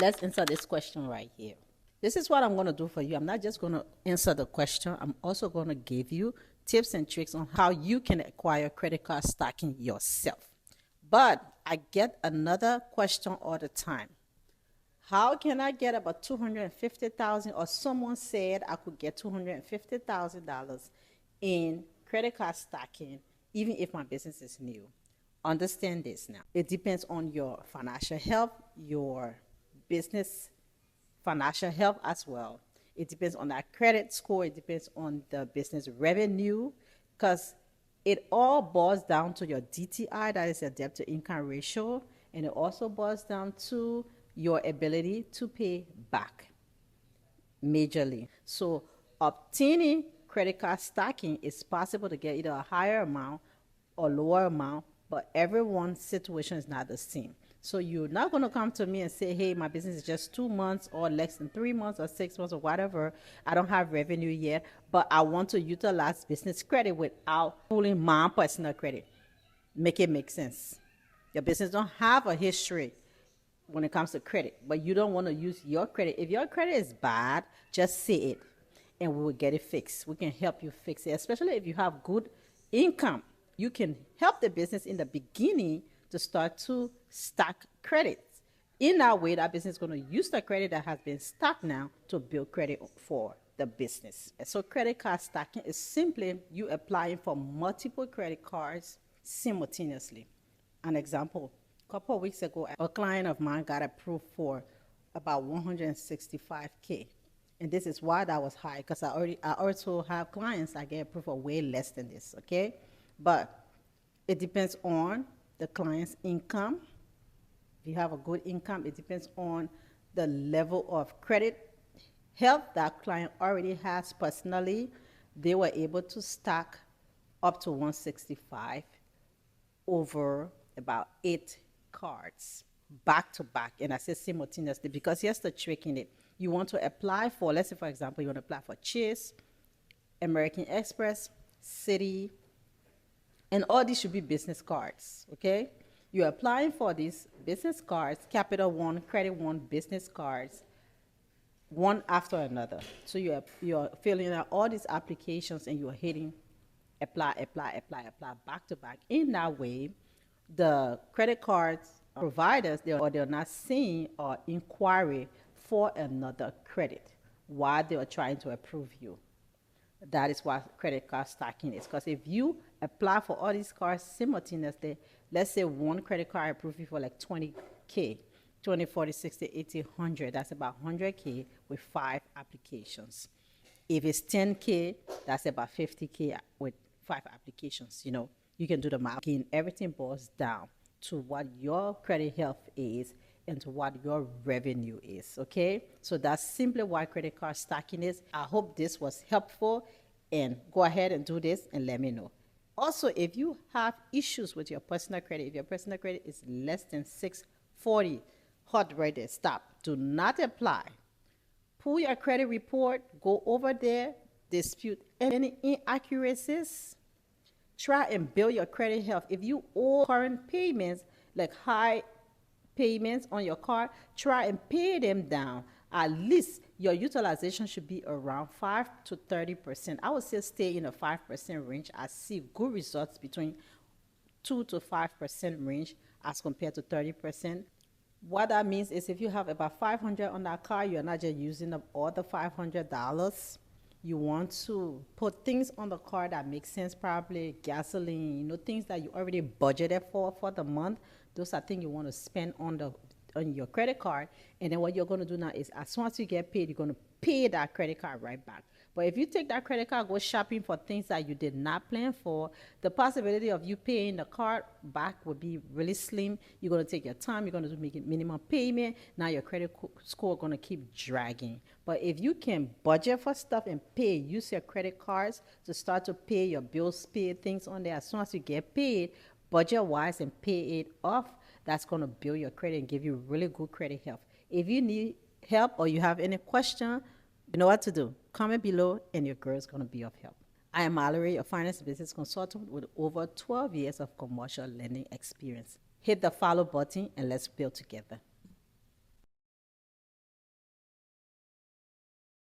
let's answer this question right here. This is what I'm going to do for you. I'm not just going to answer the question. I'm also going to give you tips and tricks on how you can acquire credit card stacking yourself. But I get another question all the time. How can I get about $250,000, or someone said I could get $250,000 in credit card stacking even if my business is new? Understand this now. It depends on your financial health, your business financial health as well. It depends on that credit score. It depends on the business revenue, because it all boils down to your DTI, that is your debt to income ratio, and it also boils down to your ability to pay back majorly. So obtaining credit card stacking is possible to get either a higher amount or lower amount, but everyone's situation is not the same. So you're not going to come to me and say, hey, my business is just 2 months or less than 3 months or 6 months or whatever. I don't have revenue yet, but I want to utilize business credit without pulling my personal credit. Make it make sense. Your business don't have a history when it comes to credit, but you don't want to use your credit. If your credit is bad, just say it and we will get it fixed. We can help you fix it, especially if you have good income. You can help the business in the beginning to start to stack credits. In that way, that business is going to use the credit that has been stacked now to build credit for the business. And so credit card stacking is simply you applying for multiple credit cards simultaneously. An example, a couple of weeks ago, a client of mine got approved for about $165K. And this is why that was high, because I also have clients that get approved for way less than this, okay? But it depends on the client's income. If you have a good income, it depends on the level of credit health that client already has personally. They were able to stack up to 165 over about 8 cards back to back. And I say simultaneously because here's the trick in it. You want to apply for, let's say for example, you want to apply for Chase, American Express, Citi, and all these should be business cards, okay? You're applying for these business cards, Capital One, Credit One, business cards, one after another. So you're filling out all these applications and you're hitting apply back to back. In that way, the credit cards providers, they're not seeing or inquiry for another credit while they are trying to approve you. That is what credit card stacking is. Because if you apply for all these cards simultaneously, let's say one credit card approves you for like 20K, 20, 40, 60, 80, 100. That's about 100K with 5 applications. If it's 10K, that's about 50K with 5 applications. You know, you can do the math. Again, everything boils down to what your credit health is and to what your revenue is, okay? So that's simply why credit card stacking is. I hope this was helpful, and go ahead and do this and let me know. Also, if you have issues with your personal credit, if your personal credit is less than 640, hot right there, stop. Do not apply. Pull your credit report, go over there, dispute any inaccuracies. Try and build your credit health. If you owe current payments, like high payments on your card, try and pay them down. At least your utilization should be around 5 to 30%. I would say stay in a 5% range. I see good results between 2 to 5% range as compared to 30%. What that means is if you have about $500 on that card, you're not just using up all the $500. You want to put things on the card that make sense, probably gasoline, you know, things that you already budgeted for the month. Those are things you want to spend on your credit card. And then what you're going to do now is as soon as you get paid, you're going to pay that credit card right back. But if you take that credit card, go shopping for things that you did not plan for, the possibility of you paying the card back would be really slim. You're going to take your time. You're going to make a minimum payment. Now your credit score is going to keep dragging. But if you can budget for stuff and pay, use your credit cards to start to pay your bills, pay things on there. As soon as you get paid, budget-wise and pay it off, that's going to build your credit and give you really good credit health. If you need help or you have any question, you know what to do. Comment below and your girl is going to be of help. I am Mallory, a finance business consultant with over 12 years of commercial lending experience. Hit the follow button and let's build together.